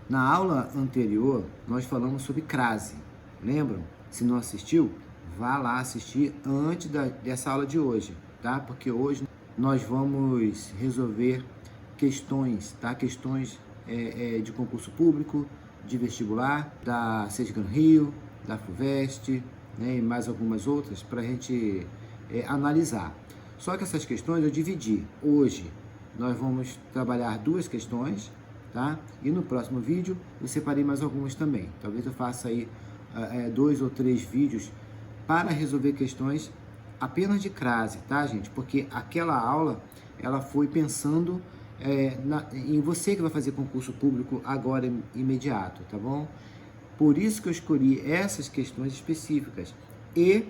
Na aula anterior, nós falamos sobre crase, lembram? Se não assistiu, vá lá assistir antes dessa aula de hoje, tá? Porque hoje nós vamos resolver questões, tá? Questões de concurso público, de vestibular, da SESGAN Rio, da FUVEST, né? E mais algumas outras para a gente analisar. Só que essas questões eu dividi. Hoje nós vamos trabalhar duas questões, tá? E no próximo vídeo eu separei mais algumas também. Talvez eu faça aí 2 ou 3 vídeos para resolver questões apenas de crase, tá, gente? Porque aquela aula, ela foi pensando em você que vai fazer concurso público agora imediato, tá bom? Por isso que eu escolhi essas questões específicas. E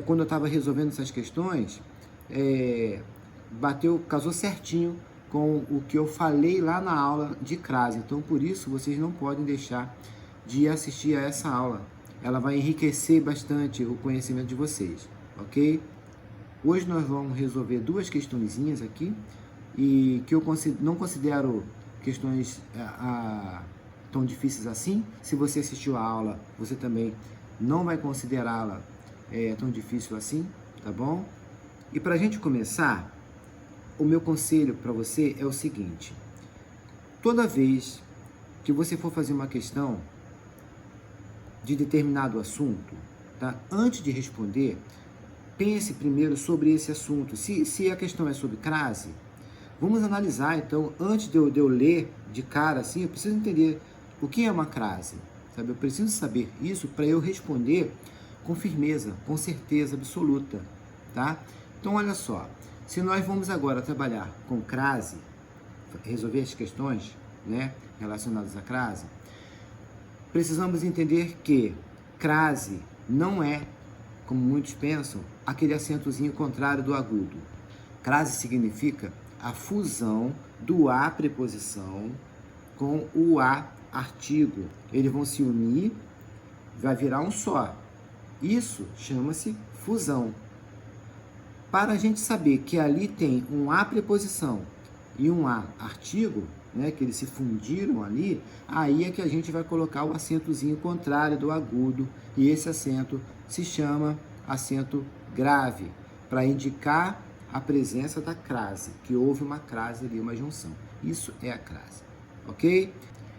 quando eu estava resolvendo essas questões, casou certinho com o que eu falei lá na aula de crase. Então, por isso, vocês não podem deixar de assistir a essa aula. Ela vai enriquecer bastante o conhecimento de vocês, ok? Hoje nós vamos resolver duas questõezinhas aqui, e que eu não considero questões tão difíceis assim. Se você assistiu a aula, você também não vai considerá-la tão difícil assim, tá bom? E para a gente começar, o meu conselho para você é o seguinte: toda vez que você for fazer uma questão de determinado assunto, tá? Antes de responder, pense primeiro sobre esse assunto. Se a questão é sobre crase, vamos analisar. Então, antes de eu ler de cara assim, eu preciso entender o que é uma crase, sabe? Eu preciso saber isso para eu responder com firmeza, com certeza absoluta, tá? Então, olha só, se nós vamos agora trabalhar com crase, resolver as questões, né, relacionadas à crase, precisamos entender que crase não é, como muitos pensam, aquele acentozinho contrário do agudo. Crase significa a fusão do a preposição com o a artigo. Eles vão se unir, vai virar um só. Isso chama-se fusão. Para a gente saber que ali tem um a preposição e um a artigo, né, que eles se fundiram ali, aí é que a gente vai colocar o acentozinho contrário do agudo, e esse acento se chama acento grave, para indicar a presença da crase, que houve uma crase ali, uma junção. Isso é a crase, ok?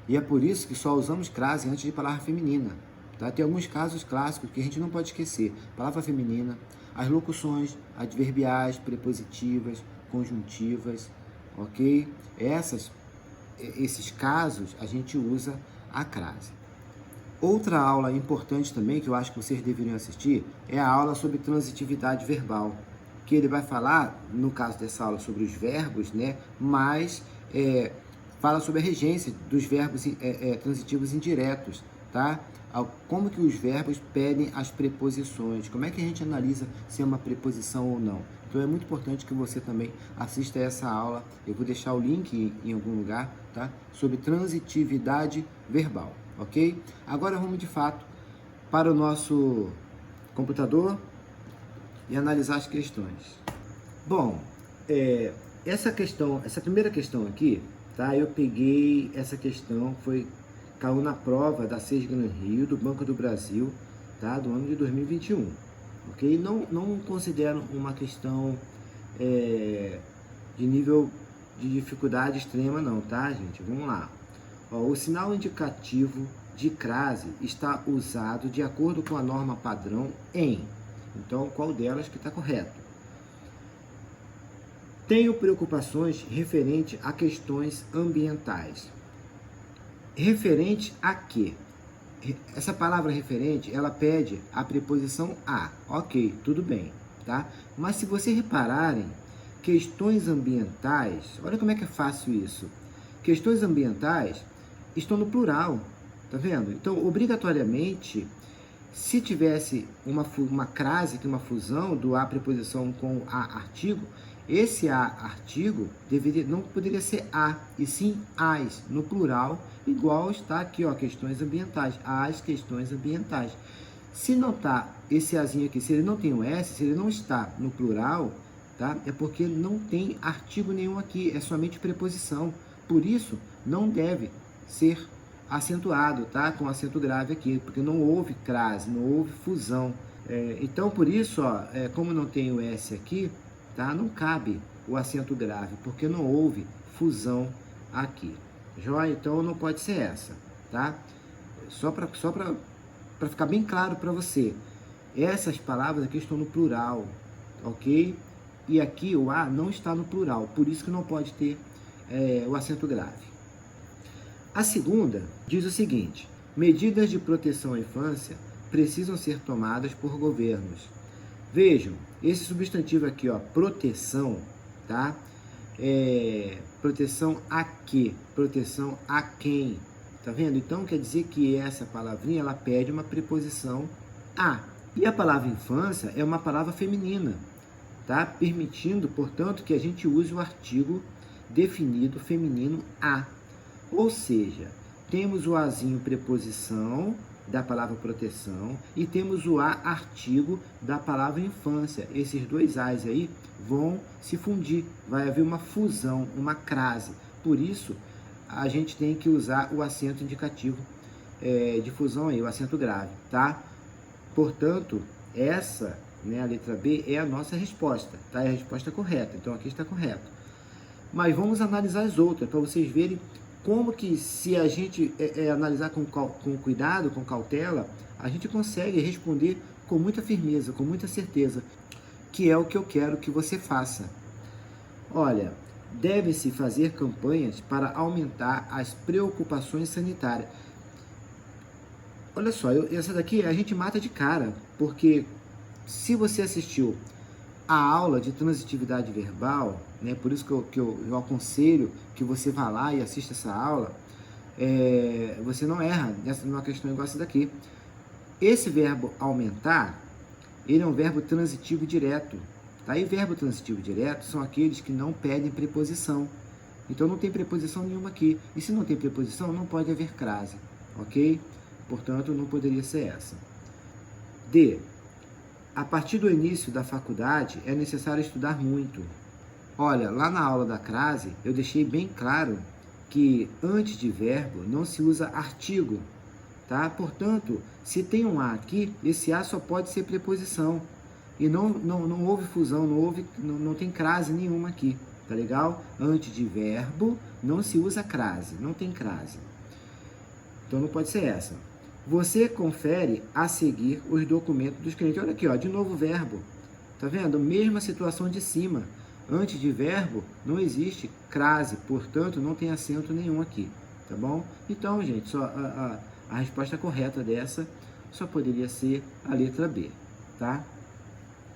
E é por isso que só usamos crase antes de palavra feminina, tá? Tem alguns casos clássicos que a gente não pode esquecer: palavra feminina, as locuções adverbiais, prepositivas, conjuntivas, ok? Esses casos a gente usa a crase. Outra aula importante também, que eu acho que vocês deveriam assistir, é a aula sobre transitividade verbal, que ele vai falar, no caso dessa aula, sobre os verbos, né? Mas fala sobre a regência dos verbos transitivos indiretos, tá? Como que os verbos pedem as preposições, como é que a gente analisa se é uma preposição ou não. Então é muito importante que você também assista essa aula. Eu vou deixar o link em algum lugar, tá? Sobre transitividade verbal, ok? Agora vamos de fato para o nosso computador e analisar as questões. Bom, essa primeira questão aqui, tá? Eu peguei essa questão, caiu na prova da SESGAN Rio, do Banco do Brasil, tá? Do ano de 2021, ok? Não considero uma questão de nível de dificuldade extrema não, tá, gente? Vamos lá. Ó, o sinal indicativo de crase está usado de acordo com a norma padrão em... Então, qual delas que está correto? Tenho preocupações referente a questões ambientais. Referente a quê? Essa palavra referente, ela pede a preposição a. Ok, tudo bem, tá? Mas se vocês repararem, questões ambientais, olha como é que é fácil isso. Questões ambientais estão no plural, tá vendo? Então, obrigatoriamente, se tivesse uma crase, uma fusão do a preposição com a artigo, esse a artigo não poderia ser a, e sim as, no plural, igual está aqui, ó, questões ambientais, as questões ambientais. Se não está esse azinho aqui, se ele não tem o S, se ele não está no plural, tá? É porque não tem artigo nenhum aqui, é somente preposição. Por isso, não deve ser acentuado, tá? Com acento grave aqui, porque não houve crase, não houve fusão. Então, por isso, ó, como não tem o S aqui, tá? Não cabe o acento grave, porque não houve fusão aqui. Joia? Então, não pode ser essa, tá? Só para ficar bem claro para você, essas palavras aqui estão no plural, ok? E aqui o A não está no plural, por isso que não pode ter o acento grave. A segunda diz o seguinte: medidas de proteção à infância precisam ser tomadas por governos. Vejam, esse substantivo aqui, ó, proteção, tá? Proteção a quê? Proteção a quem? Tá vendo? Então quer dizer que essa palavrinha ela pede uma preposição a. E a palavra infância é uma palavra feminina, tá? Permitindo, portanto, que a gente use o artigo definido feminino a. Ou seja, temos o azinho preposição da palavra proteção e temos o a artigo da palavra infância. Esses dois as aí vão se fundir, vai haver uma fusão, uma crase. Por isso, a gente tem que usar o acento indicativo de fusão aí, o acento grave, tá? Portanto, essa, né, a letra B, é a nossa resposta, tá? É a resposta correta, então aqui está correto. Mas vamos analisar as outras, para vocês verem como que, se a gente analisar com cuidado, com cautela, a gente consegue responder com muita firmeza, com muita certeza, que é o que eu quero que você faça. Olha, deve-se fazer campanhas para aumentar as preocupações sanitárias. Olha só, essa daqui a gente mata de cara, porque se você assistiu a aula de transitividade verbal, né, por isso que eu aconselho que você vá lá e assista essa aula, você não erra numa questão igual essa daqui. Esse verbo aumentar, ele é um verbo transitivo direto. Tá? E verbo transitivo direto são aqueles que não pedem preposição. Então não tem preposição nenhuma aqui. E se não tem preposição, não pode haver crase. Ok? Portanto, não poderia ser essa. D. A partir do início da faculdade, é necessário estudar muito. Olha, lá na aula da crase, eu deixei bem claro que antes de verbo não se usa artigo, tá? Portanto, se tem um A aqui, esse A só pode ser preposição. E não houve fusão, não tem crase nenhuma aqui, tá legal? Antes de verbo não se usa crase, não tem crase. Então não pode ser essa. Você confere a seguir os documentos dos clientes. Olha aqui, ó, de novo verbo. Tá vendo? Mesma situação de cima. Antes de verbo não existe crase, portanto não tem acento nenhum aqui, tá bom? Então, gente, só a resposta correta dessa só poderia ser a letra B, tá?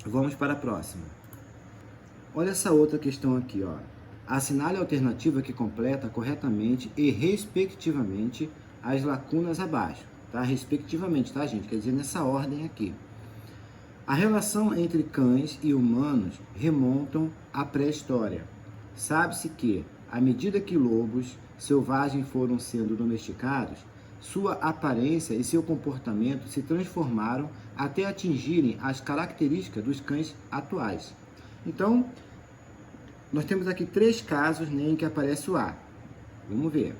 Vamos para a próxima. Olha essa outra questão aqui, ó. Assinale a alternativa que completa corretamente e respectivamente as lacunas abaixo, tá? Respectivamente, tá, gente? Quer dizer, nessa ordem aqui. A relação entre cães e humanos remontam à pré-história. Sabe-se que, à medida que lobos selvagens foram sendo domesticados, sua aparência e seu comportamento se transformaram até atingirem as características dos cães atuais. Então, nós temos aqui 3 casos, né, em que aparece o A. Vamos ver.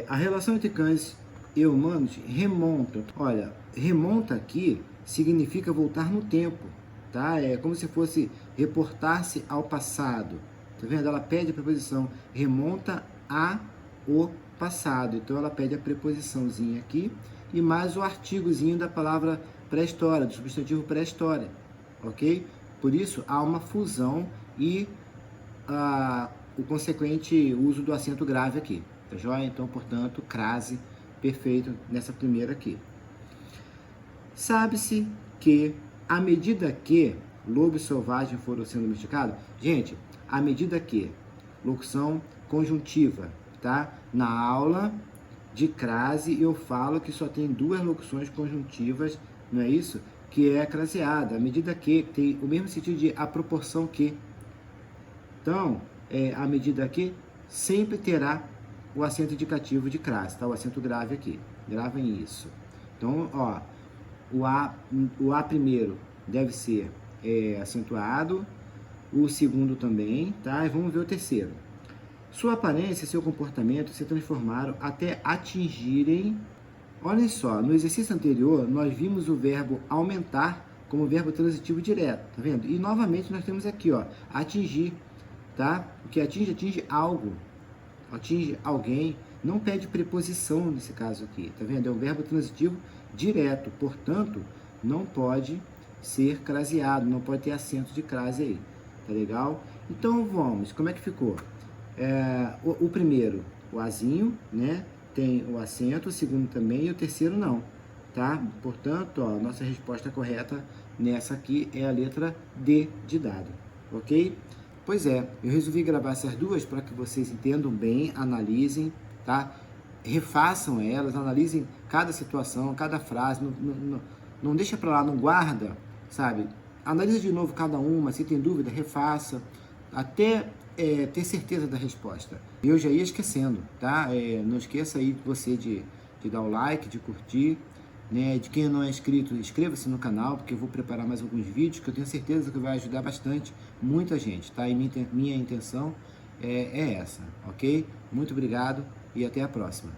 A relação entre cães e humanos remonta. Olha, remonta aqui significa voltar no tempo, tá? É como se fosse reportar-se ao passado. Tá vendo? Ela pede a preposição remonta a o passado. Então ela pede a preposiçãozinha aqui e mais o artigozinho da palavra pré-história, do substantivo pré-história, ok? Por isso há uma fusão e o consequente uso do acento grave aqui, tá joia? Então, portanto, crase perfeito nessa primeira aqui. Sabe-se que, à medida que lobos selvagens foram sendo domesticados, gente, à medida que, locução conjuntiva, tá? Na aula de crase eu falo que só tem 2 locuções conjuntivas, não é isso? Que é craseada, à medida que tem o mesmo sentido de a proporção que. Então, à medida que sempre terá o acento indicativo de crase, tá? O acento grave aqui. Gravem isso. Então, ó, o A primeiro deve ser acentuado, o segundo também, tá? E vamos ver o terceiro. Sua aparência e seu comportamento se transformaram até atingirem. Olhem só, no exercício anterior, nós vimos o verbo aumentar como verbo transitivo direto, tá vendo? E novamente nós temos aqui, ó, atingir, tá? O que atinge, atinge algo, atinge alguém, não pede preposição nesse caso aqui, tá vendo? É um verbo transitivo direto, portanto, não pode ser craseado, não pode ter acento de crase aí, tá legal? Então vamos, como é que ficou? O primeiro, o azinho, né? Tem o acento, o segundo também e o terceiro não, tá? Portanto, ó, nossa resposta correta nessa aqui é a letra D de dado, ok? Pois é, eu resolvi gravar essas duas para que vocês entendam bem, analisem, tá? Refaçam elas, analisem cada situação, cada frase, não deixa para lá, não guarda, sabe? Analisa de novo cada uma, se tem dúvida, refaça, até ter certeza da resposta. E eu já ia esquecendo, tá? Não esqueça aí você de dar o like, de curtir, né? De quem não é inscrito, inscreva-se no canal, porque eu vou preparar mais alguns vídeos que eu tenho certeza que vai ajudar bastante muita gente, tá? E minha intenção é essa, ok? Muito obrigado e até a próxima.